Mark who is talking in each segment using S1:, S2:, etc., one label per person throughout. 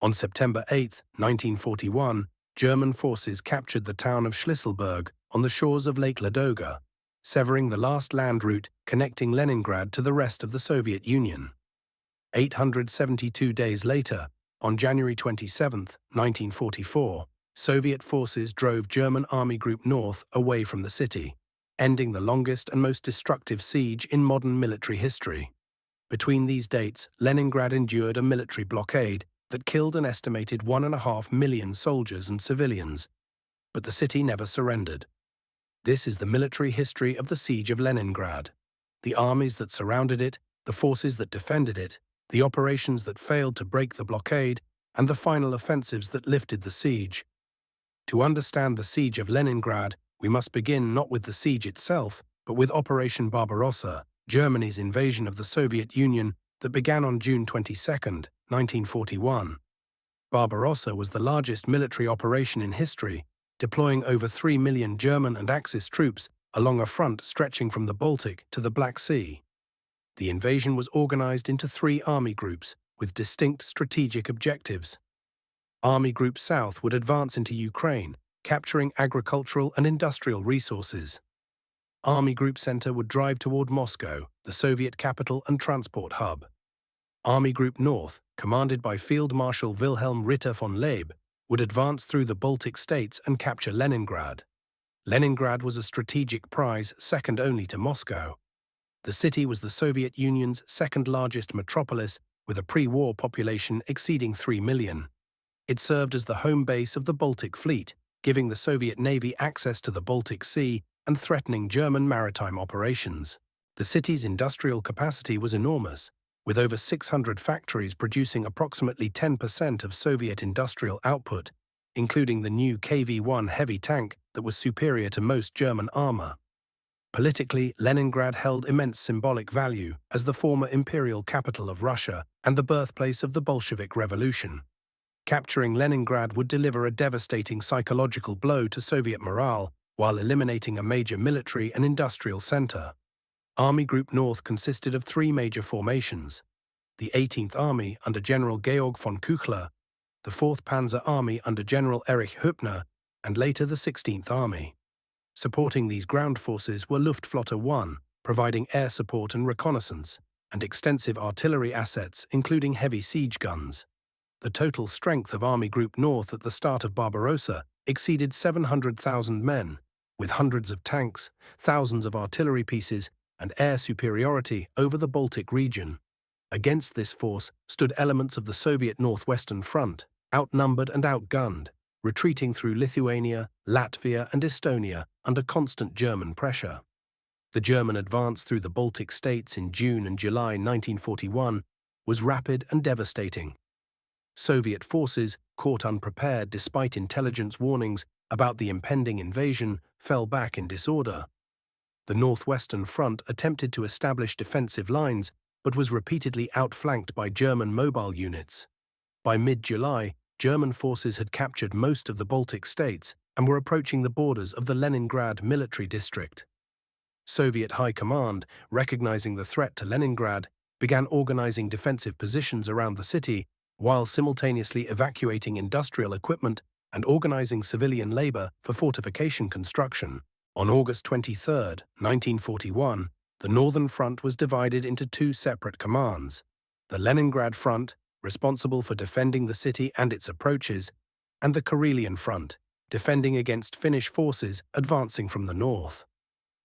S1: On September 8, 1941, German forces captured the town of Schlisselburg on the shores of Lake Ladoga, severing the last land route connecting Leningrad to the rest of the Soviet Union. 872 days later, on January 27, 1944, Soviet forces drove German Army Group North away from the city, ending the longest and most destructive siege in modern military history. Between these dates, Leningrad endured a military blockade that killed an estimated 1.5 million soldiers and civilians, but the city never surrendered. This is the military history of the Siege of Leningrad. The armies that surrounded it, the forces that defended it, the operations that failed to break the blockade, and the final offensives that lifted the siege. To understand the Siege of Leningrad, we must begin not with the siege itself, but with Operation Barbarossa, Germany's invasion of the Soviet Union that began on June 22, 1941. Barbarossa was the largest military operation in history, deploying over 3 million German and Axis troops along a front stretching from the Baltic to the Black Sea. The invasion was organized into 3 army groups with distinct strategic objectives. Army Group South would advance into Ukraine, capturing agricultural and industrial resources. Army Group Center would drive toward Moscow, the Soviet capital and transport hub. Army Group North, commanded by Field Marshal Wilhelm Ritter von Leeb, would advance through the Baltic states and capture Leningrad. Leningrad was a strategic prize second only to Moscow. The city was the Soviet Union's second-largest metropolis, with a pre-war population exceeding 3 million. It served as the home base of the Baltic Fleet, giving the Soviet Navy access to the Baltic Sea and threatening German maritime operations. The city's industrial capacity was enormous, with over 600 factories producing approximately 10% of Soviet industrial output, including the new KV-1 heavy tank that was superior to most German armor. Politically, Leningrad held immense symbolic value as the former imperial capital of Russia and the birthplace of the Bolshevik Revolution. Capturing Leningrad would deliver a devastating psychological blow to Soviet morale while eliminating a major military and industrial center. Army Group North consisted of 3 major formations: the 18th Army under General Georg von Küchler, the 4th Panzer Army under General Erich Hübner, and later the 16th Army. Supporting these ground forces were Luftflotte 1, providing air support and reconnaissance, and extensive artillery assets, including heavy siege guns. The total strength of Army Group North at the start of Barbarossa exceeded 700,000 men, with hundreds of tanks, thousands of artillery pieces, and air superiority over the Baltic region. Against this force stood elements of the Soviet Northwestern Front, outnumbered and outgunned, retreating through Lithuania, Latvia, and Estonia under constant German pressure. The German advance through the Baltic states in June and July 1941 was rapid and devastating. Soviet forces, caught unprepared despite intelligence warnings about the impending invasion, fell back in disorder. The Northwestern Front attempted to establish defensive lines, but was repeatedly outflanked by German mobile units. By mid-July, German forces had captured most of the Baltic states and were approaching the borders of the Leningrad military district. Soviet High Command, recognizing the threat to Leningrad, began organizing defensive positions around the city while simultaneously evacuating industrial equipment and organizing civilian labor for fortification construction. On August 23, 1941, the Northern Front was divided into 2 separate commands: the Leningrad Front, responsible for defending the city and its approaches, and the Karelian Front, defending against Finnish forces advancing from the north.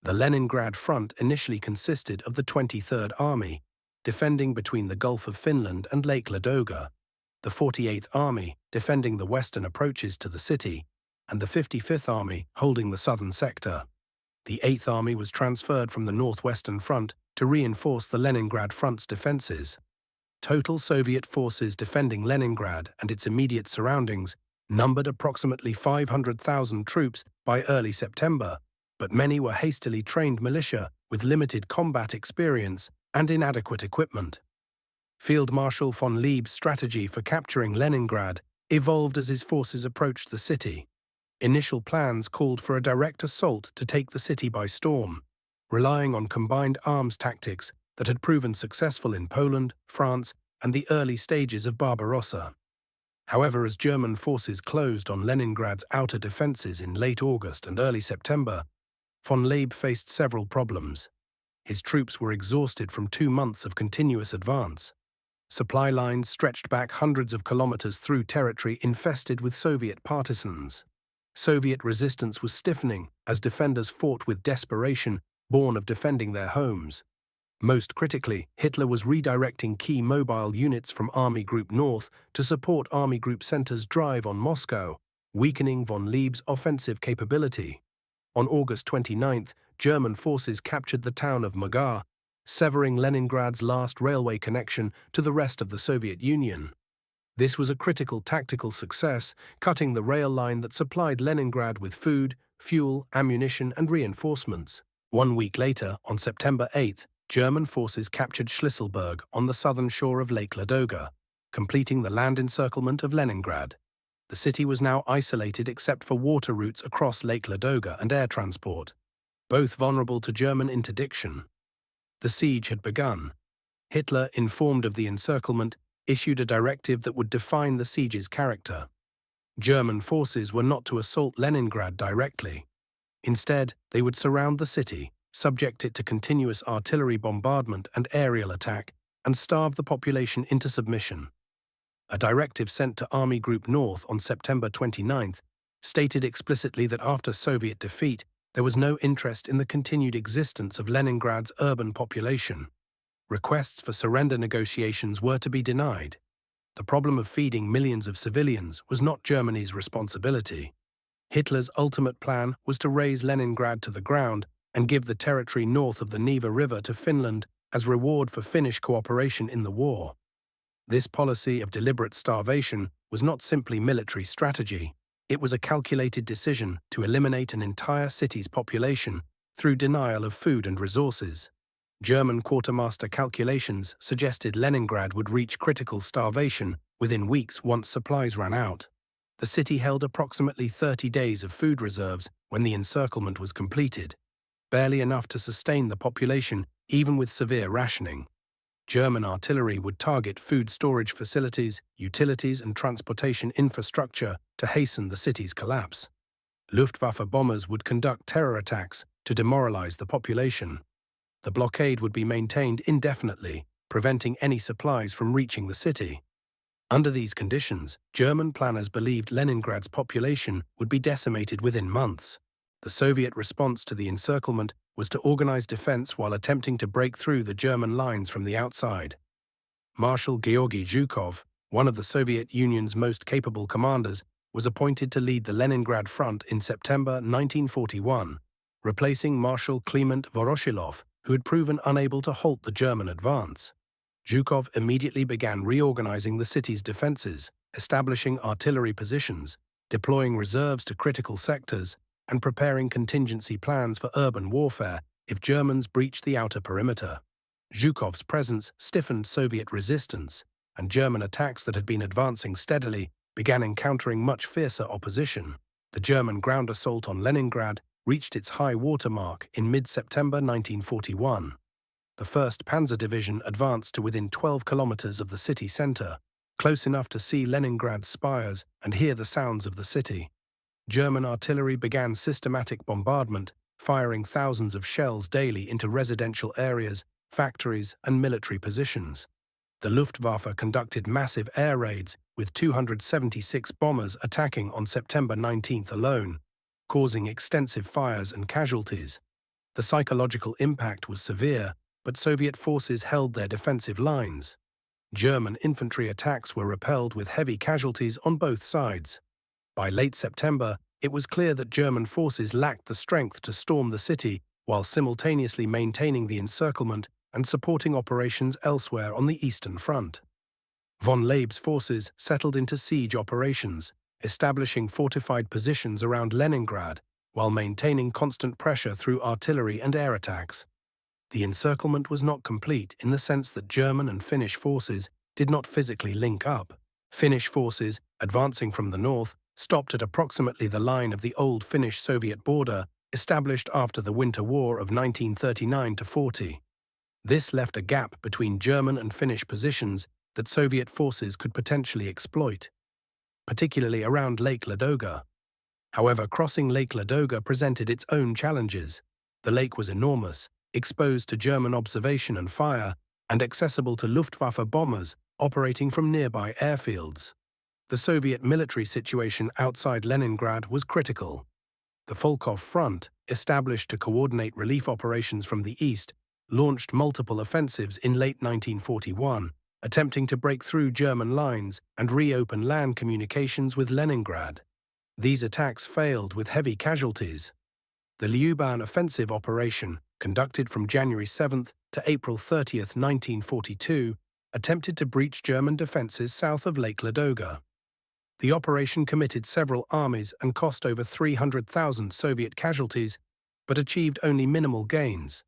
S1: The Leningrad Front initially consisted of the 23rd Army, defending between the Gulf of Finland and Lake Ladoga, the 48th Army, defending the western approaches to the city, and the 55th Army holding the southern sector. The 8th Army was transferred from the Northwestern Front to reinforce the Leningrad Front's defenses. Total Soviet forces defending Leningrad and its immediate surroundings numbered approximately 500,000 troops by early September, but many were hastily trained militia with limited combat experience and inadequate equipment. Field Marshal von Leeb's strategy for capturing Leningrad evolved as his forces approached the city. Initial plans called for a direct assault to take the city by storm, relying on combined arms tactics that had proven successful in Poland, France, and the early stages of Barbarossa. However, as German forces closed on Leningrad's outer defences in late August and early September, von Leeb faced several problems. His troops were exhausted from 2 months of continuous advance. Supply lines stretched back hundreds of kilometers through territory infested with Soviet partisans. Soviet resistance was stiffening as defenders fought with desperation born of defending their homes. Most critically, Hitler was redirecting key mobile units from Army Group North to support Army Group Center's drive on Moscow, weakening von Leeb's offensive capability. On August 29th, German forces captured the town of Magar, severing Leningrad's last railway connection to the rest of the Soviet Union. This was a critical tactical success, cutting the rail line that supplied Leningrad with food, fuel, ammunition, and reinforcements. 1 week later, on September 8th, German forces captured Schlisselburg on the southern shore of Lake Ladoga, completing the land encirclement of Leningrad. The city was now isolated except for water routes across Lake Ladoga and air transport, both vulnerable to German interdiction. The siege had begun. Hitler, informed of the encirclement, issued a directive that would define the siege's character. German forces were not to assault Leningrad directly. Instead, they would surround the city, subject it to continuous artillery bombardment and aerial attack, and starve the population into submission. A directive sent to Army Group North on September 29th stated explicitly that after Soviet defeat, there was no interest in the continued existence of Leningrad's urban population. Requests for surrender negotiations were to be denied. The problem of feeding millions of civilians was not Germany's responsibility. Hitler's ultimate plan was to raze Leningrad to the ground and give the territory north of the Neva River to Finland as reward for Finnish cooperation in the war. This policy of deliberate starvation was not simply military strategy. It was a calculated decision to eliminate an entire city's population through denial of food and resources. German quartermaster calculations suggested Leningrad would reach critical starvation within weeks once supplies ran out. The city held approximately 30 days of food reserves when the encirclement was completed, barely enough to sustain the population even with severe rationing. German artillery would target food storage facilities, utilities, and transportation infrastructure to hasten the city's collapse. Luftwaffe bombers would conduct terror attacks to demoralize the population. The blockade would be maintained indefinitely, preventing any supplies from reaching the city. Under these conditions, German planners believed Leningrad's population would be decimated within months. The Soviet response to the encirclement was to organize defense while attempting to break through the German lines from the outside. Marshal Georgy Zhukov, one of the Soviet Union's most capable commanders, was appointed to lead the Leningrad front in September 1941, replacing Marshal Kliment Voroshilov, who had proven unable to halt the German advance. Zhukov immediately began reorganizing the city's defenses, establishing artillery positions, deploying reserves to critical sectors, and preparing contingency plans for urban warfare if Germans breached the outer perimeter. Zhukov's presence stiffened Soviet resistance, and German attacks that had been advancing steadily began encountering much fiercer opposition. The German ground assault on Leningrad reached its high water mark in mid-September 1941. The 1st Panzer Division advanced to within 12 kilometers of the city center, close enough to see Leningrad's spires and hear the sounds of the city. German artillery began systematic bombardment, firing thousands of shells daily into residential areas, factories, and military positions. The Luftwaffe conducted massive air raids, with 276 bombers attacking on September 19th alone, causing extensive fires and casualties. The psychological impact was severe, but Soviet forces held their defensive lines. German infantry attacks were repelled with heavy casualties on both sides. By late September, it was clear that German forces lacked the strength to storm the city while simultaneously maintaining the encirclement and supporting operations elsewhere on the Eastern Front. Von Leeb's forces settled into siege operations, establishing fortified positions around Leningrad while maintaining constant pressure through artillery and air attacks. The encirclement was not complete in the sense that German and Finnish forces did not physically link up. Finnish forces, advancing from the north, stopped at approximately the line of the old Finnish-Soviet border established after the Winter War of 1939–40. This left a gap between German and Finnish positions that Soviet forces could potentially exploit. particularly around Lake Ladoga. However, crossing Lake Ladoga presented its own challenges. The lake was enormous, exposed to German observation and fire, and accessible to Luftwaffe bombers operating from nearby airfields. The Soviet military situation outside Leningrad was critical. The Volkov Front, established to coordinate relief operations from the east, launched multiple offensives in late 1941, attempting to break through German lines and reopen land communications with Leningrad. These attacks failed with heavy casualties. The Lyuban offensive operation, conducted from January 7 to April 30, 1942, attempted to breach German defenses south of Lake Ladoga. The operation committed several armies and cost over 300,000 Soviet casualties, but achieved only minimal gains.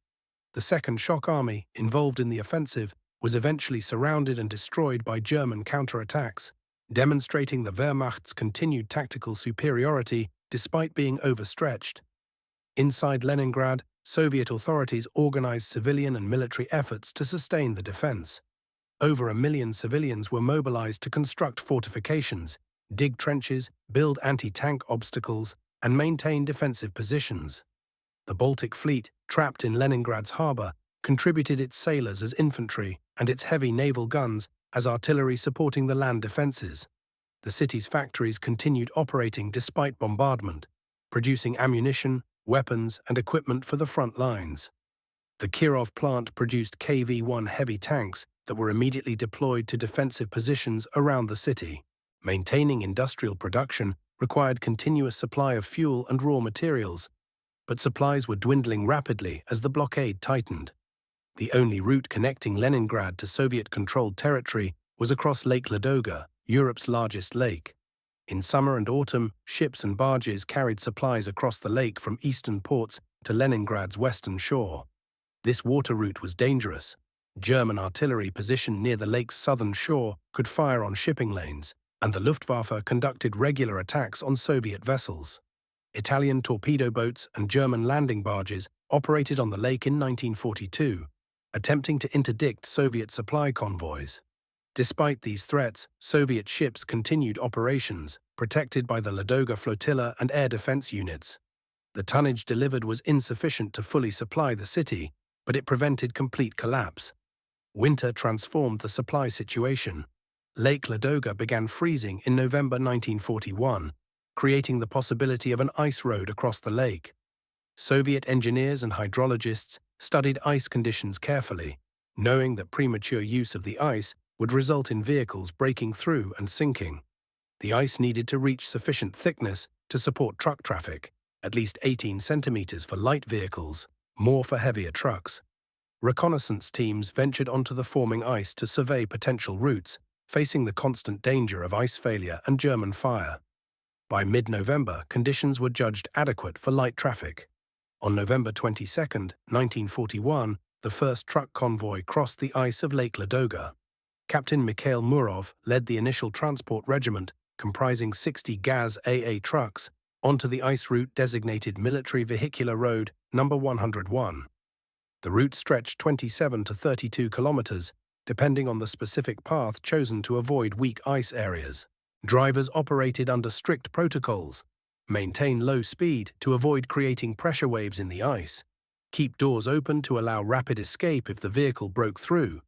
S1: The Second Shock Army, involved in the offensive, was eventually surrounded and destroyed by German counterattacks, demonstrating the Wehrmacht's continued tactical superiority despite being overstretched. Inside Leningrad, Soviet authorities organized civilian and military efforts to sustain the defense. Over 1 million civilians were mobilized to construct fortifications, dig trenches, build anti-tank obstacles, and maintain defensive positions. The Baltic Fleet, trapped in Leningrad's harbor, contributed its sailors as infantry and its heavy naval guns as artillery supporting the land defenses. The city's factories continued operating despite bombardment, producing ammunition, weapons, and equipment for the front lines. The Kirov plant produced KV-1 heavy tanks that were immediately deployed to defensive positions around the city. Maintaining industrial production required continuous supply of fuel and raw materials, but supplies were dwindling rapidly as the blockade tightened. The only route connecting Leningrad to Soviet-controlled territory was across Lake Ladoga, Europe's largest lake. In summer and autumn, ships and barges carried supplies across the lake from eastern ports to Leningrad's western shore. This water route was dangerous. German artillery positioned near the lake's southern shore could fire on shipping lanes, and the Luftwaffe conducted regular attacks on Soviet vessels. Italian torpedo boats and German landing barges operated on the lake in 1942, attempting to interdict Soviet supply convoys. Despite these threats, Soviet ships continued operations, protected by the Ladoga flotilla and air defense units. The tonnage delivered was insufficient to fully supply the city, but it prevented complete collapse. Winter transformed the supply situation. Lake Ladoga began freezing in November 1941, creating the possibility of an ice road across the lake. Soviet engineers and hydrologists studied ice conditions carefully, knowing that premature use of the ice would result in vehicles breaking through and sinking. The ice needed to reach sufficient thickness to support truck traffic, at least 18 centimeters for light vehicles, more for heavier trucks. Reconnaissance teams ventured onto the forming ice to survey potential routes, facing the constant danger of ice failure and German fire. By mid-November, conditions were judged adequate for light traffic. On November 22, 1941, the first truck convoy crossed the ice of Lake Ladoga. Captain Mikhail Murov led the initial transport regiment, comprising 60 Gaz AA trucks, onto the ice route designated Military Vehicular Road No. 101. The route stretched 27 to 32 kilometers, depending on the specific path chosen to avoid weak ice areas. Drivers operated under strict protocols: maintain low speed to avoid creating pressure waves in the ice, keep doors open to allow rapid escape if the vehicle broke through,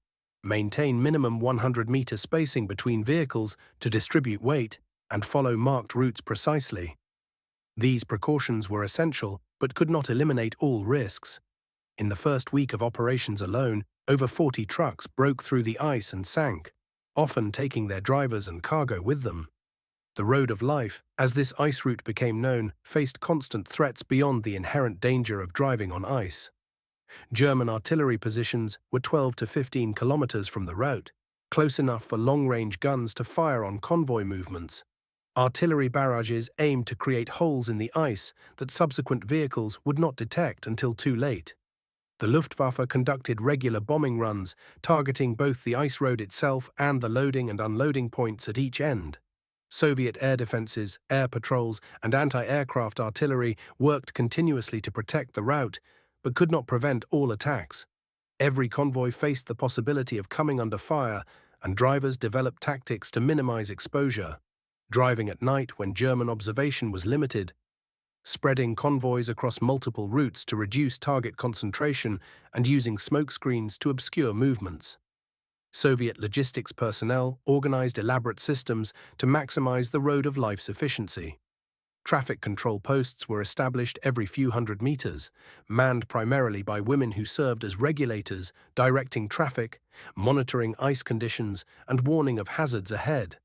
S1: maintain minimum 100-meter spacing between vehicles to distribute weight, and follow marked routes precisely. These precautions were essential but could not eliminate all risks. In the first week of operations alone, over 40 trucks broke through the ice and sank, often taking their drivers and cargo with them. The road of life, as this ice route became known, faced constant threats beyond the inherent danger of driving on ice. German artillery positions were 12 to 15 kilometers from the route, close enough for long-range guns to fire on convoy movements. Artillery barrages aimed to create holes in the ice that subsequent vehicles would not detect until too late. The Luftwaffe conducted regular bombing runs, targeting both the ice road itself and the loading and unloading points at each end. Soviet air defenses, air patrols, and anti-aircraft artillery worked continuously to protect the route, but could not prevent all attacks. Every convoy faced the possibility of coming under fire, and drivers developed tactics to minimize exposure. driving at night when German observation was limited, spreading convoys across multiple routes to reduce target concentration, and using smokescreens to obscure movements. Soviet logistics personnel organized elaborate systems to maximize the road of life's efficiency. Traffic control posts were established every few hundred meters, manned primarily by women who served as regulators, directing traffic, monitoring ice conditions, and warning of hazards ahead.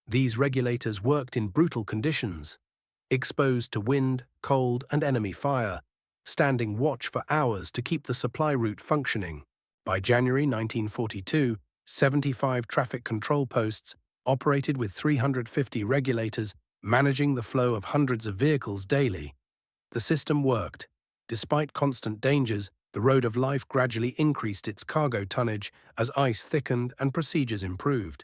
S1: These regulators worked in brutal conditions, exposed to wind, cold, and enemy fire, standing watch for hours to keep the supply route functioning. By January 1942, 75 traffic control posts operated with 350 regulators managing the flow of hundreds of vehicles daily. The system worked. Despite constant dangers, the road of life gradually increased its cargo tonnage as ice thickened and procedures improved.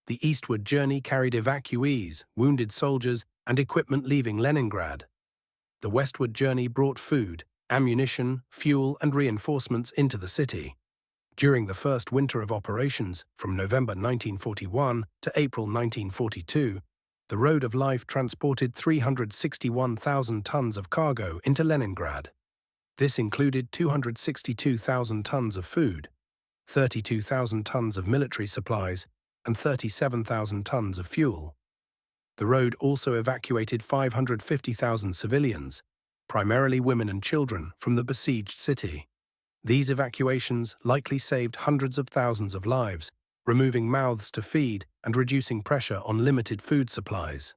S1: The eastward journey carried evacuees, wounded soldiers, and equipment leaving Leningrad. The westward journey brought food, ammunition, fuel, and reinforcements into the city. During the first winter of operations, from November 1941 to April 1942, the Road of Life transported 361,000 tons of cargo into Leningrad. This included 262,000 tons of food, 32,000 tons of military supplies, and 37,000 tons of fuel. The road also evacuated 550,000 civilians, primarily women and children, from the besieged city. These evacuations likely saved hundreds of thousands of lives, removing mouths to feed and reducing pressure on limited food supplies.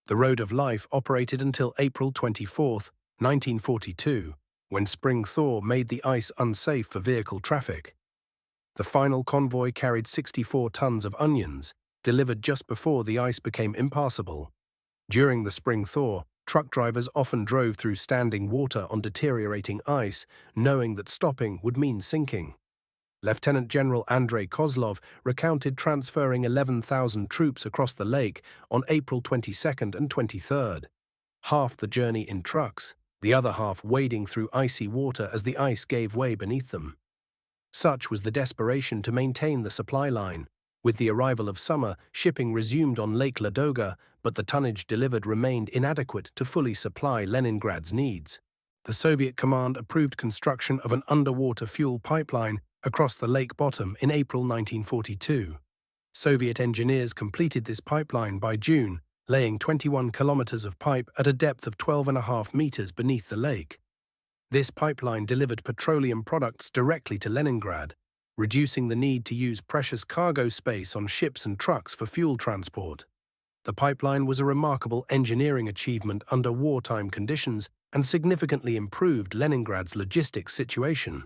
S1: The Road of Life operated until April 24, 1942, when spring thaw made the ice unsafe for vehicle traffic. The final convoy carried 64 tons of onions, delivered just before the ice became impassable. During the spring thaw, truck drivers often drove through standing water on deteriorating ice, knowing that stopping would mean sinking. Lieutenant General Andrei Kozlov recounted transferring 11,000 troops across the lake on April 22nd and 23rd. Half the journey in trucks, the other half wading through icy water as the ice gave way beneath them. Such was the desperation to maintain the supply line. With the arrival of summer, shipping resumed on Lake Ladoga, but the tonnage delivered remained inadequate to fully supply Leningrad's needs. The Soviet command approved construction of an underwater fuel pipeline across the lake bottom in April 1942. Soviet engineers completed this pipeline by June, laying 21 kilometers of pipe at a depth of 12.5 meters beneath the lake. This pipeline delivered petroleum products directly to Leningrad, reducing the need to use precious cargo space on ships and trucks for fuel transport. The pipeline was a remarkable engineering achievement under wartime conditions and significantly improved Leningrad's logistics situation.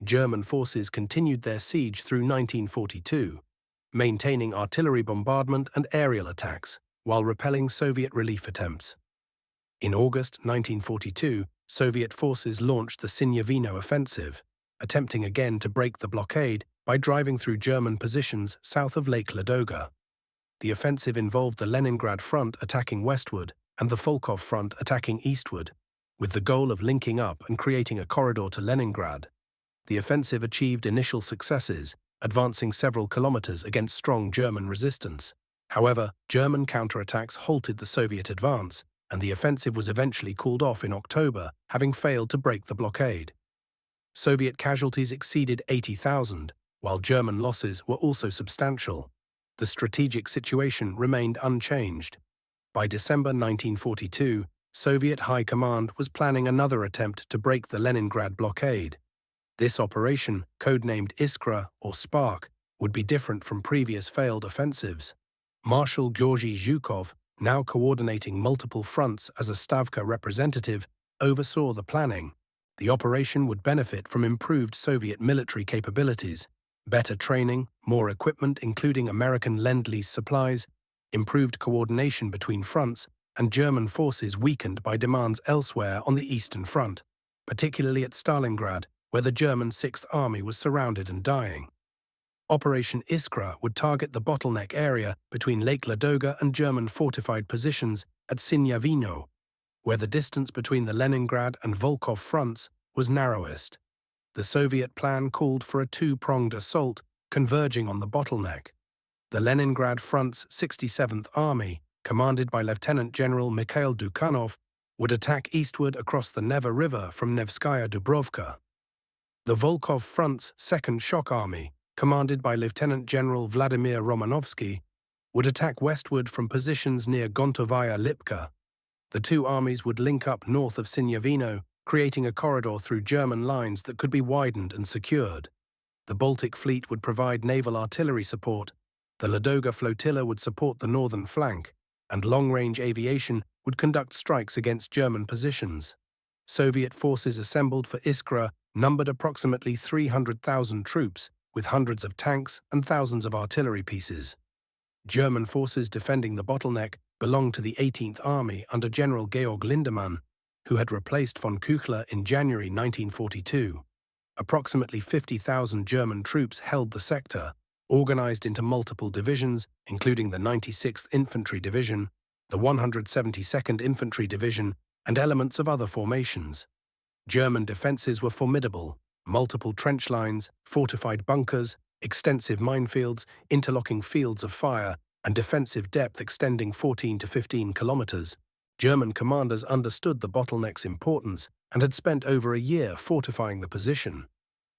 S1: German forces continued their siege through 1942, maintaining artillery bombardment and aerial attacks, while repelling Soviet relief attempts. In August 1942, Soviet forces launched the Sinyavino offensive, attempting again to break the blockade by driving through German positions south of Lake Ladoga. The offensive involved the Leningrad front attacking westward and the Volkhov front attacking eastward, with the goal of linking up and creating a corridor to Leningrad. The offensive achieved initial successes, advancing several kilometers against strong German resistance. However, German counterattacks halted the Soviet advance, and the offensive was eventually called off in October, having failed to break the blockade. Soviet casualties exceeded 80,000, while German losses were also substantial. The strategic situation remained unchanged. By December 1942, Soviet High Command was planning another attempt to break the Leningrad blockade. This operation, codenamed Iskra or Spark, would be different from previous failed offensives. Marshal Georgy Zhukov, now coordinating multiple fronts as a Stavka representative, oversaw the planning. The operation would benefit from improved Soviet military capabilities, better training, more equipment including American Lend-Lease supplies, improved coordination between fronts, and German forces weakened by demands elsewhere on the Eastern Front, particularly at Stalingrad, where the German Sixth Army was surrounded and dying. Operation Iskra would target the bottleneck area between Lake Ladoga and German fortified positions at Sinyavino, where the distance between the Leningrad and Volkhov fronts was narrowest. The Soviet plan called for a two-pronged assault converging on the bottleneck. The Leningrad front's 67th Army, commanded by Lieutenant General Mikhail Dukhanov, would attack eastward across the Neva River from Nevskaya Dubrovka. The Volkhov Front's Second Shock Army, commanded by Lieutenant General Vladimir Romanovsky, would attack westward from positions near Gontovaya Lipka. The two armies would link up north of Sinyavino, creating a corridor through German lines that could be widened and secured. The Baltic Fleet would provide naval artillery support, the Ladoga flotilla would support the northern flank, and long-range aviation would conduct strikes against German positions. Soviet forces assembled for Iskra numbered approximately 300,000 troops, with hundreds of tanks and thousands of artillery pieces. German forces defending the bottleneck belonged to the 18th Army under General Georg Lindemann, who had replaced von Küchler in January 1942. Approximately 50,000 German troops held the sector, organized into multiple divisions, including the 96th Infantry Division, the 172nd Infantry Division, and elements of other formations. German defenses were formidable: multiple trench lines, fortified bunkers, extensive minefields, interlocking fields of fire, and defensive depth extending 14 to 15 kilometers. German commanders understood the bottleneck's importance and had spent over a year fortifying the position.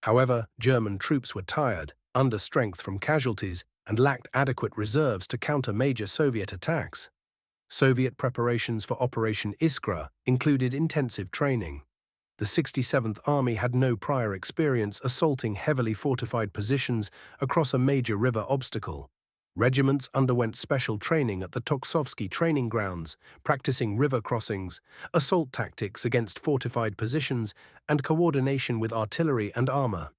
S1: However, German troops were tired, under strength from casualties, and lacked adequate reserves to counter major Soviet attacks. Soviet preparations for Operation Iskra included intensive training. The 67th Army had no prior experience assaulting heavily fortified positions across a major river obstacle. Regiments underwent special training at the Toksovsky training grounds, practicing river crossings, assault tactics against fortified positions, and coordination with artillery and armor.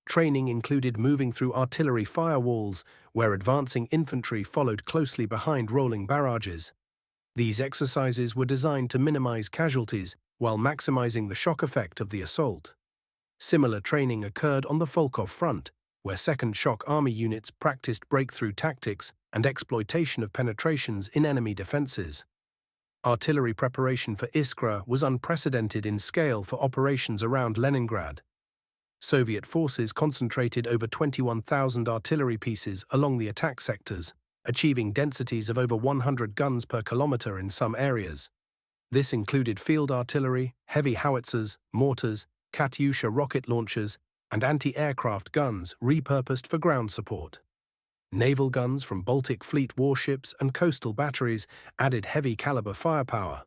S1: Training included moving through artillery firewalls, where advancing infantry followed closely behind rolling barrages. These exercises were designed to minimize casualties while maximizing the shock effect of the assault. Similar training occurred on the Volkhov Front, where Second Shock Army units practiced breakthrough tactics and exploitation of penetrations in enemy defenses. Artillery preparation for Iskra was unprecedented in scale for operations around Leningrad. Soviet forces concentrated over 21,000 artillery pieces along the attack sectors, achieving densities of over 100 guns per kilometer in some areas. This included field artillery, heavy howitzers, mortars, Katyusha rocket launchers, and anti-aircraft guns repurposed for ground support. Naval guns from Baltic Fleet warships and coastal batteries added heavy-caliber firepower.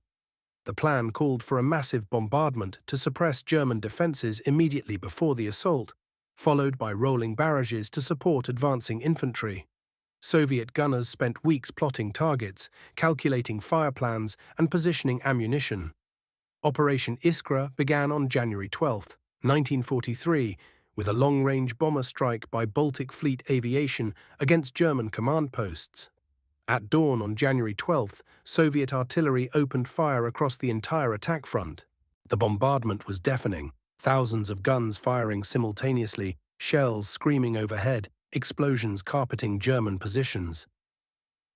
S1: The plan called for a massive bombardment to suppress German defenses immediately before the assault, followed by rolling barrages to support advancing infantry. Soviet gunners spent weeks plotting targets, calculating fire plans, and positioning ammunition. Operation Iskra began on January 12, 1943, with a long-range bomber strike by Baltic Fleet aviation against German command posts. At dawn on January 12, Soviet artillery opened fire across the entire attack front. The bombardment was deafening, thousands of guns firing simultaneously, shells screaming overhead, explosions carpeting German positions.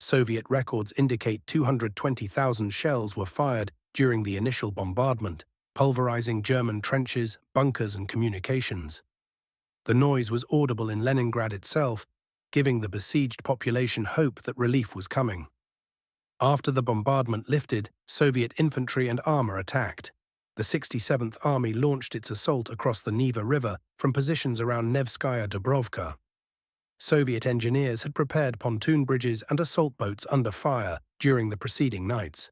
S1: Soviet records indicate 220,000 shells were fired during the initial bombardment, pulverizing German trenches, bunkers, and communications. The noise was audible in Leningrad itself, giving the besieged population hope that relief was coming. After the bombardment lifted, Soviet infantry and armor attacked. The 67th Army launched its assault across the Neva River from positions around Nevskaya Dubrovka. Soviet engineers had prepared pontoon bridges and assault boats under fire during the preceding nights.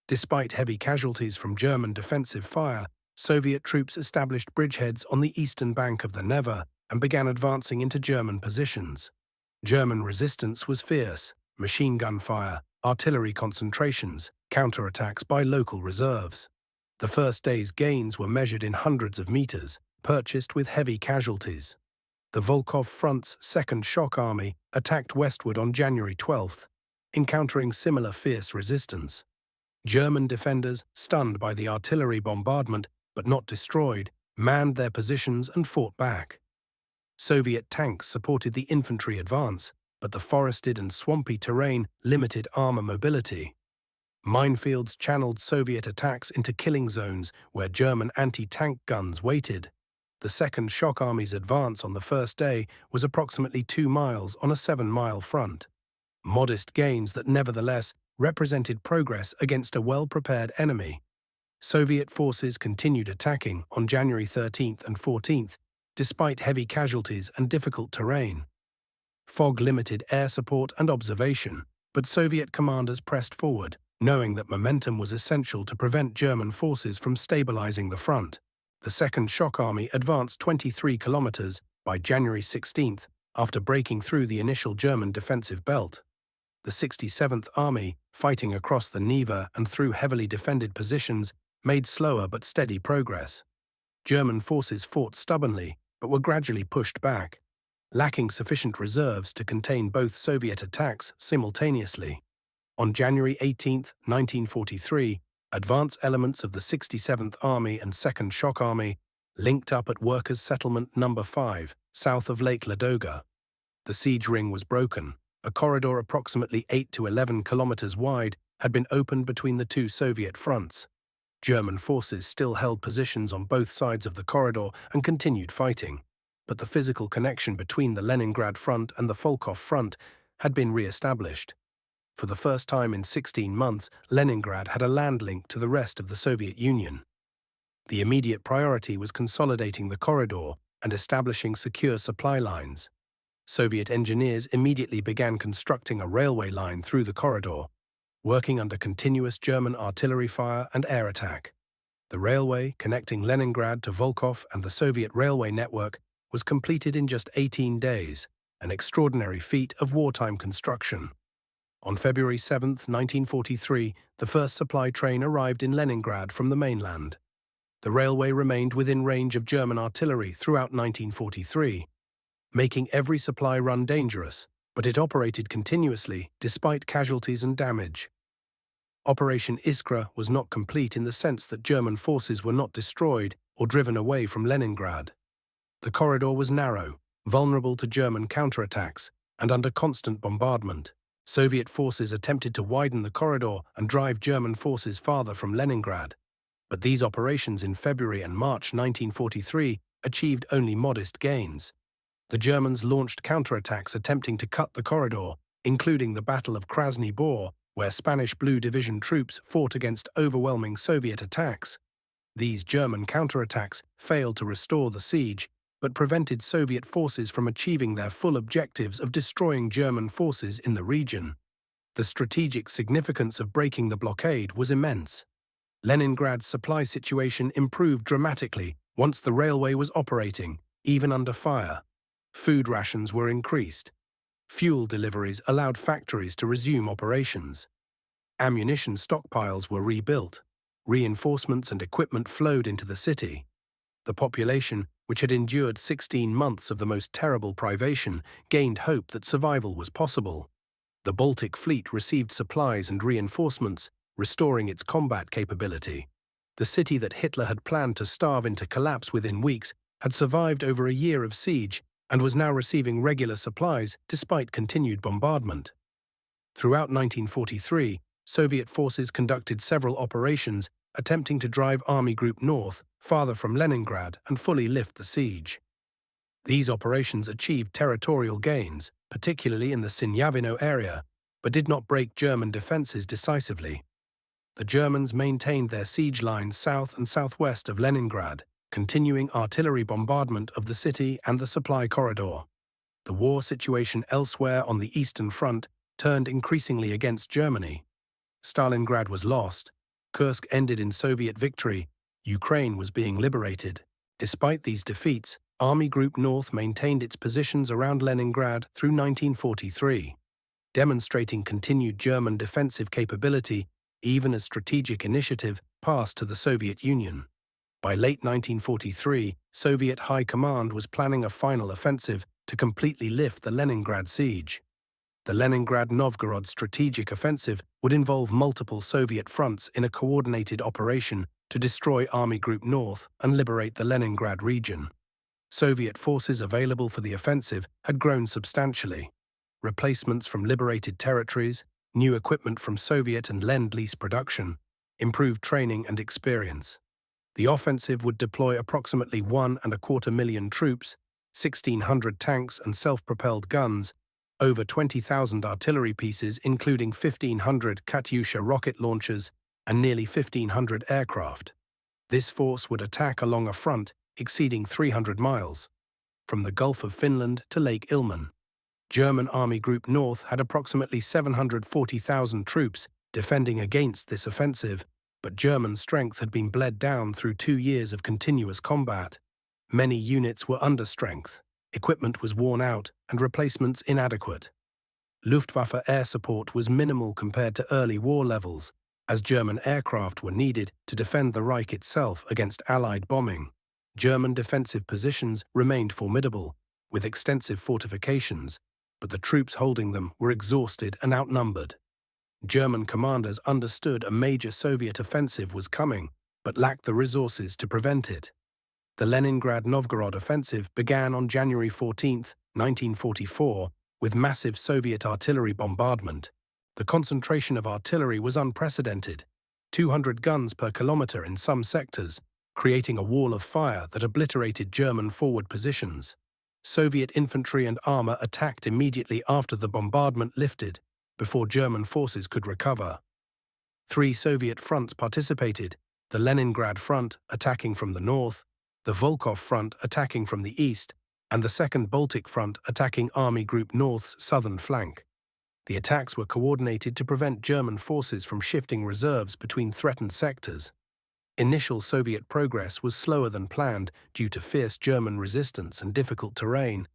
S1: Despite heavy casualties from German defensive fire, Soviet troops established bridgeheads on the eastern bank of the Neva and began advancing into German positions. German resistance was fierce: machine gun fire, artillery concentrations, counterattacks by local reserves. The first day's gains were measured in hundreds of meters, purchased with heavy casualties. The Volkhov Front's Second Shock Army attacked westward on January 12, encountering similar fierce resistance. German defenders, stunned by the artillery bombardment but not destroyed, manned their positions and fought back. Soviet tanks supported the infantry advance, but the forested and swampy terrain limited armor mobility. Minefields channeled Soviet attacks into killing zones where German anti-tank guns waited. The Second Shock Army's advance on the first day was approximately 2 miles on a 7-mile front. Modest gains that nevertheless represented progress against a well-prepared enemy. Soviet forces continued attacking on January 13th and 14th, despite heavy casualties and difficult terrain. Fog limited air support and observation, but Soviet commanders pressed forward, knowing that momentum was essential to prevent German forces from stabilizing the front. The Second Shock Army advanced 23 kilometers by January 16th after breaking through the initial German defensive belt. The 67th Army, fighting across the Neva and through heavily defended positions, made slower but steady progress. German forces fought stubbornly but were gradually pushed back, lacking sufficient reserves to contain both Soviet attacks simultaneously. On January 18, 1943, advance elements of the 67th Army and Second Shock Army linked up at Workers' Settlement No. 5, south of Lake Ladoga. The siege ring was broken. A corridor approximately 8 to 11 kilometers wide had been opened between the two Soviet fronts. German forces still held positions on both sides of the corridor and continued fighting, but the physical connection between the Leningrad front and the Volkhov front had been re-established. For the first time in 16 months, Leningrad had a land link to the rest of the Soviet Union. The immediate priority was consolidating the corridor and establishing secure supply lines. Soviet engineers immediately began constructing a railway line through the corridor, working under continuous German artillery fire and air attack. The railway, connecting Leningrad to Volkhov and the Soviet railway network, was completed in just 18 days, an extraordinary feat of wartime construction. On February 7, 1943, the first supply train arrived in Leningrad from the mainland. The railway remained within range of German artillery throughout 1943, making every supply run dangerous, but it operated continuously despite casualties and damage. Operation Iskra was not complete in the sense that German forces were not destroyed or driven away from Leningrad. The corridor was narrow, vulnerable to German counterattacks, and under constant bombardment. Soviet forces attempted to widen the corridor and drive German forces farther from Leningrad, but these operations in February and March 1943 achieved only modest gains. The Germans launched counterattacks attempting to cut the corridor, including the Battle of Krasny Bor, where Spanish Blue Division troops fought against overwhelming Soviet attacks. These German counterattacks failed to restore the siege, but prevented Soviet forces from achieving their full objectives of destroying German forces in the region. The strategic significance of breaking the blockade was immense. Leningrad's supply situation improved dramatically once the railway was operating, even under fire. Food rations were increased. Fuel deliveries allowed factories to resume operations. Ammunition stockpiles were rebuilt. Reinforcements and equipment flowed into the city. The population, which had endured 16 months of the most terrible privation, gained hope that survival was possible. The Baltic Fleet received supplies and reinforcements, restoring its combat capability. The city that Hitler had planned to starve into collapse within weeks had survived over a year of siege and was now receiving regular supplies despite continued bombardment. Throughout 1943, Soviet forces conducted several operations attempting to drive Army Group North farther from Leningrad and fully lift the siege. These operations achieved territorial gains, particularly in the Sinyavino area, but did not break German defenses decisively. The Germans maintained their siege lines south and southwest of Leningrad, continuing artillery bombardment of the city and the supply corridor. The war situation elsewhere on the Eastern Front turned increasingly against Germany. Stalingrad was lost. Kursk ended in Soviet victory. Ukraine was being liberated. Despite these defeats, Army Group North maintained its positions around Leningrad through 1943, demonstrating continued German defensive capability even as strategic initiative passed to the Soviet Union. By late 1943, Soviet High Command was planning a final offensive to completely lift the Leningrad siege. The Leningrad-Novgorod strategic offensive would involve multiple Soviet fronts in a coordinated operation to destroy Army Group North and liberate the Leningrad region. Soviet forces available for the offensive had grown substantially. Replacements from liberated territories, new equipment from Soviet and Lend-Lease production, improved training and experience. The offensive would deploy approximately 1.25 million troops, 1,600 tanks and self-propelled guns, over 20,000 artillery pieces including 1,500 Katyusha rocket launchers and nearly 1,500 aircraft. This force would attack along a front exceeding 300 miles, from the Gulf of Finland to Lake Ilmen. German Army Group North had approximately 740,000 troops defending against this offensive, but German strength had been bled down through 2 years of continuous combat. Many units were under strength, equipment was worn out, and replacements inadequate. Luftwaffe air support was minimal compared to early war levels, as German aircraft were needed to defend the Reich itself against Allied bombing. German defensive positions remained formidable, with extensive fortifications, but the troops holding them were exhausted and outnumbered. German commanders understood a major Soviet offensive was coming, but lacked the resources to prevent it. The Leningrad-Novgorod offensive began on January 14, 1944, with massive Soviet artillery bombardment. The concentration of artillery was unprecedented, 200 guns per kilometer in some sectors, creating a wall of fire that obliterated German forward positions. Soviet infantry and armor attacked immediately after the bombardment lifted, before German forces could recover. 3 Soviet fronts participated: the Leningrad Front attacking from the north, the Volkhov Front attacking from the east, and the Second Baltic Front attacking Army Group North's southern flank. The attacks were coordinated to prevent German forces from shifting reserves between threatened sectors. Initial Soviet progress was slower than planned due to fierce German resistance and difficult terrain,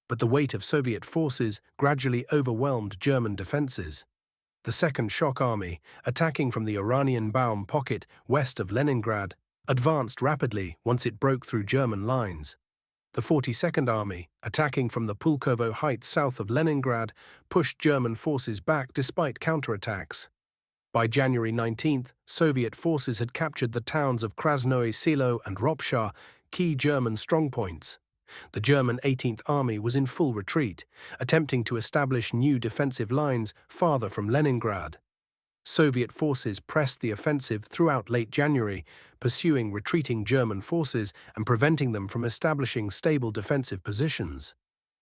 S1: but the weight of Soviet forces gradually overwhelmed German defenses. The Second Shock Army, attacking from the Oranienbaum pocket west of Leningrad, advanced rapidly once it broke through German lines. The 42nd Army, attacking from the Pulkovo heights south of Leningrad, pushed German forces back despite counterattacks. By January 19th, Soviet forces had captured the towns of Krasnoye Selo and Ropsha, key German strongpoints. The German 18th Army was in full retreat, attempting to establish new defensive lines farther from Leningrad. Soviet forces pressed the offensive throughout late January, pursuing retreating German forces and preventing them from establishing stable defensive positions.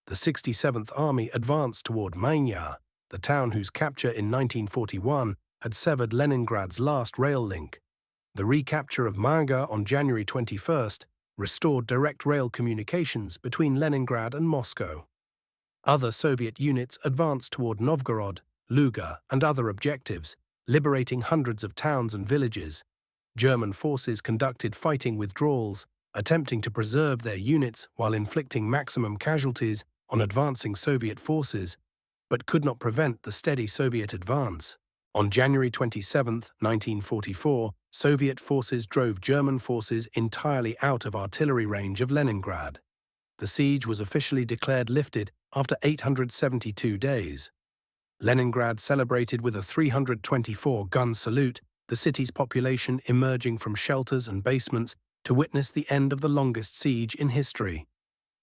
S1: The 67th Army advanced toward Maenya, the town whose capture in 1941 had severed Leningrad's last rail link. The recapture of Maenya on January 21st restored direct rail communications between Leningrad and Moscow. Other Soviet units advanced toward Novgorod, Luga, and other objectives, liberating hundreds of towns and villages. German forces conducted fighting withdrawals, attempting to preserve their units while inflicting maximum casualties on advancing Soviet forces, but could not prevent the steady Soviet advance. On January 27, 1944, Soviet forces drove German forces entirely out of artillery range of Leningrad. The siege was officially declared lifted after 872 days. Leningrad celebrated with a 324-gun salute, the city's population emerging from shelters and basements to witness the end of the longest siege in history.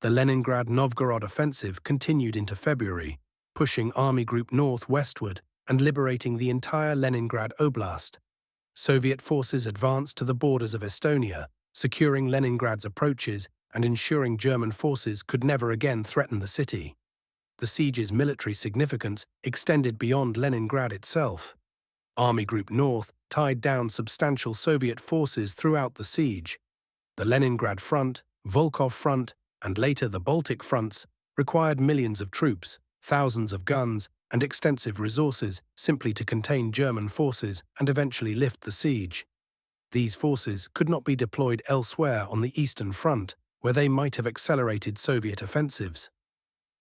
S1: The Leningrad-Novgorod offensive continued into February, pushing Army Group North westward and liberating the entire Leningrad Oblast. Soviet forces advanced to the borders of Estonia, securing Leningrad's approaches and ensuring German forces could never again threaten the city. The siege's military significance extended beyond Leningrad itself. Army Group North tied down substantial Soviet forces throughout the siege. The Leningrad Front, Volkhov Front, and later the Baltic fronts required millions of troops, thousands of guns, and extensive resources simply to contain German forces and eventually lift the siege. These forces could not be deployed elsewhere on the Eastern Front, where they might have accelerated Soviet offensives.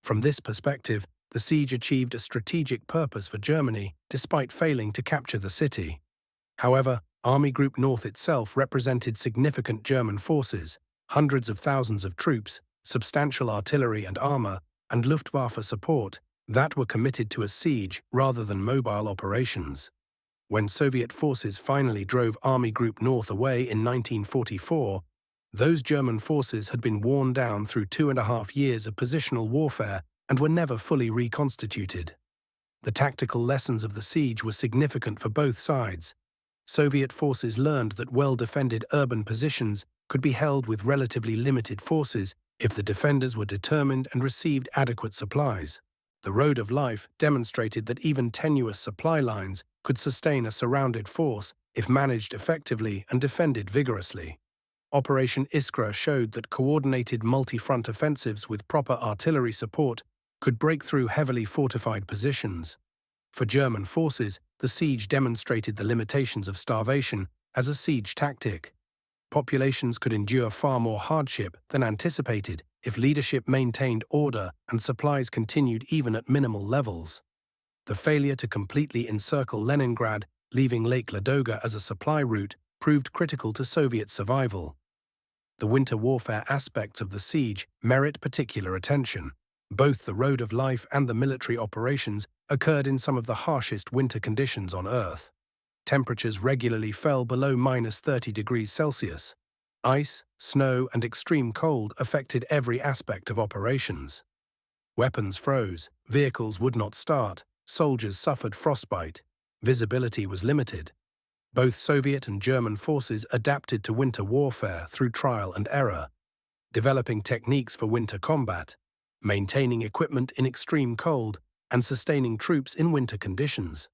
S1: From this perspective, the siege achieved a strategic purpose for Germany despite failing to capture the city. However, Army Group North itself represented significant German forces, hundreds of thousands of troops, substantial artillery and armor, and Luftwaffe support that were committed to a siege rather than mobile operations. When Soviet forces finally drove Army Group North away in 1944, those German forces had been worn down through 2.5 years of positional warfare and were never fully reconstituted. The tactical lessons of the siege were significant for both sides. Soviet forces learned that well-defended urban positions could be held with relatively limited forces if the defenders were determined and received adequate supplies. The Road of Life demonstrated that even tenuous supply lines could sustain a surrounded force if managed effectively and defended vigorously. Operation Iskra showed that coordinated multi-front offensives with proper artillery support could break through heavily fortified positions. For German forces, the siege demonstrated the limitations of starvation as a siege tactic. Populations could endure far more hardship than anticipated if leadership maintained order and supplies continued even at minimal levels. The failure to completely encircle Leningrad, leaving Lake Ladoga as a supply route, proved critical to Soviet survival. The winter warfare aspects of the siege merit particular attention. Both the Road of Life and the military operations occurred in some of the harshest winter conditions on Earth. Temperatures regularly fell below -30 degrees Celsius. Ice, snow, and extreme cold affected every aspect of operations. Weapons froze, vehicles would not start, soldiers suffered frostbite, visibility was limited. Both Soviet and German forces adapted to winter warfare through trial and error, developing techniques for winter combat, maintaining equipment in extreme cold, and sustaining troops in winter conditions.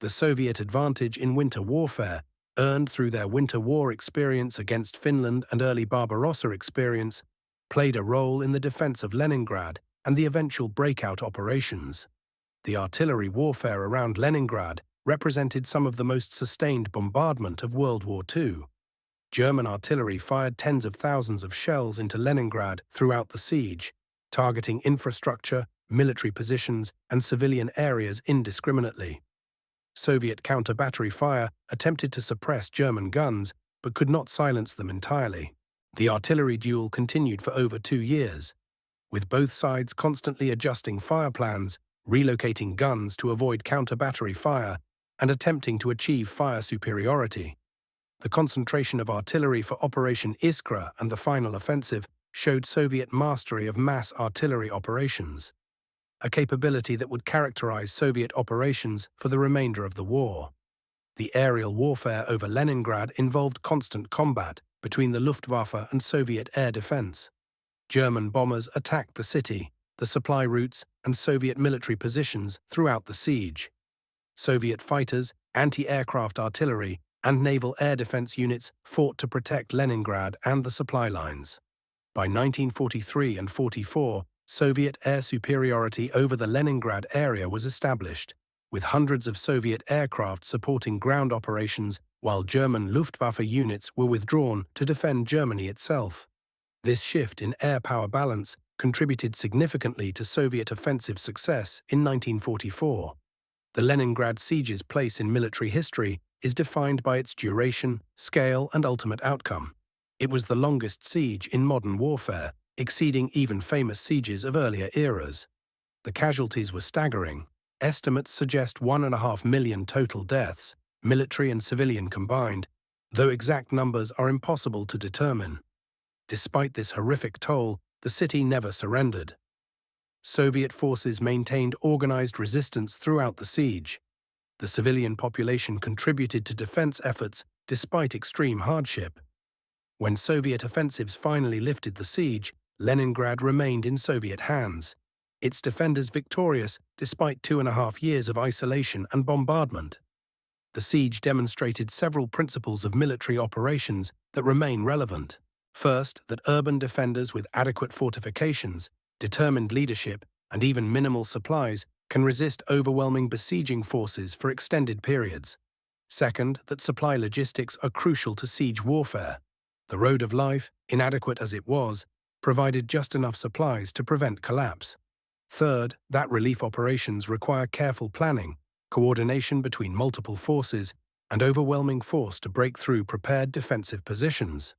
S1: The Soviet advantage in winter warfare, earned through their winter war experience against Finland and early Barbarossa experience, played a role in the defense of Leningrad and the eventual breakout operations. The artillery warfare around Leningrad represented some of the most sustained bombardment of World War II. German artillery fired tens of thousands of shells into Leningrad throughout the siege, targeting infrastructure, military positions, and civilian areas indiscriminately. Soviet counter-battery fire attempted to suppress German guns, but could not silence them entirely. The artillery duel continued for over 2 years, with both sides constantly adjusting fire plans, relocating guns to avoid counter-battery fire, and attempting to achieve fire superiority. The concentration of artillery for Operation Iskra and the final offensive showed Soviet mastery of mass artillery operations, a capability that would characterize Soviet operations for the remainder of the war. The aerial warfare over Leningrad involved constant combat between the Luftwaffe and Soviet air defense. German bombers attacked the city, the supply routes, and Soviet military positions throughout the siege. Soviet fighters, anti-aircraft artillery, and naval air defense units fought to protect Leningrad and the supply lines. By 1943 and 44, Soviet air superiority over the Leningrad area was established, with hundreds of Soviet aircraft supporting ground operations while German Luftwaffe units were withdrawn to defend Germany itself. This shift in air power balance contributed significantly to Soviet offensive success in 1944. The Leningrad siege's place in military history is defined by its duration, scale, and ultimate outcome. It was the longest siege in modern warfare, exceeding even famous sieges of earlier eras. The casualties were staggering. Estimates suggest 1.5 million total deaths, military and civilian combined, though exact numbers are impossible to determine. Despite this horrific toll, the city never surrendered. Soviet forces maintained organized resistance throughout the siege. The civilian population contributed to defense efforts despite extreme hardship. When Soviet offensives finally lifted the siege, Leningrad remained in Soviet hands, its defenders victorious despite 2.5 years of isolation and bombardment. The siege demonstrated several principles of military operations that remain relevant. First, that urban defenders with adequate fortifications, determined leadership, and even minimal supplies can resist overwhelming besieging forces for extended periods. Second, that supply logistics are crucial to siege warfare. The Road of Life, inadequate as it was, provided just enough supplies to prevent collapse. Third, that relief operations require careful planning, coordination between multiple forces, and overwhelming force to break through prepared defensive positions.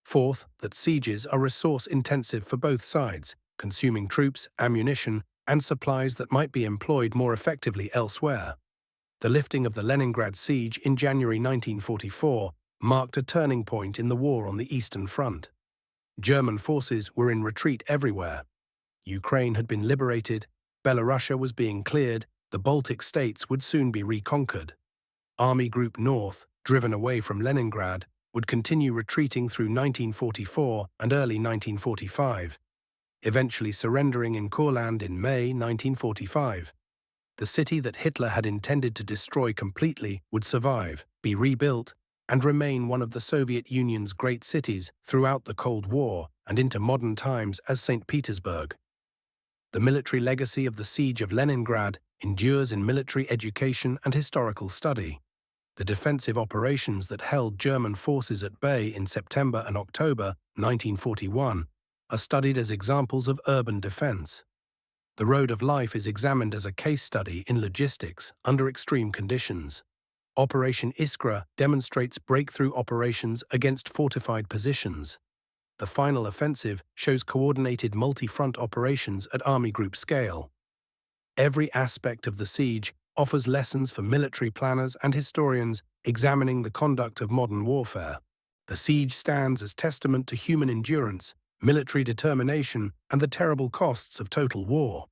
S1: Fourth, that sieges are resource-intensive for both sides, consuming troops, ammunition, and supplies that might be employed more effectively elsewhere. The lifting of the Leningrad siege in January 1944 marked a turning point in the war on the Eastern Front. German forces were in retreat everywhere. Ukraine had been liberated, Belarus was being cleared, the Baltic states would soon be reconquered. Army Group North, driven away from Leningrad, would continue retreating through 1944 and early 1945. eventually surrendering in Courland in May 1945. The city that Hitler had intended to destroy completely would survive, be rebuilt, and remain one of the Soviet Union's great cities throughout the Cold War and into modern times as St. Petersburg. The military legacy of the siege of Leningrad endures in military education and historical study. The defensive operations that held German forces at bay in September and October 1941 are studied as examples of urban defense. The road of life is examined as a case study in logistics under extreme conditions. Operation Iskra demonstrates breakthrough operations against fortified positions. The final offensive shows coordinated multi-front operations at Army Group scale. Every aspect of the siege offers lessons for military planners and historians examining the conduct of modern warfare. The siege stands as testament to human endurance, military determination, and the terrible costs of total war.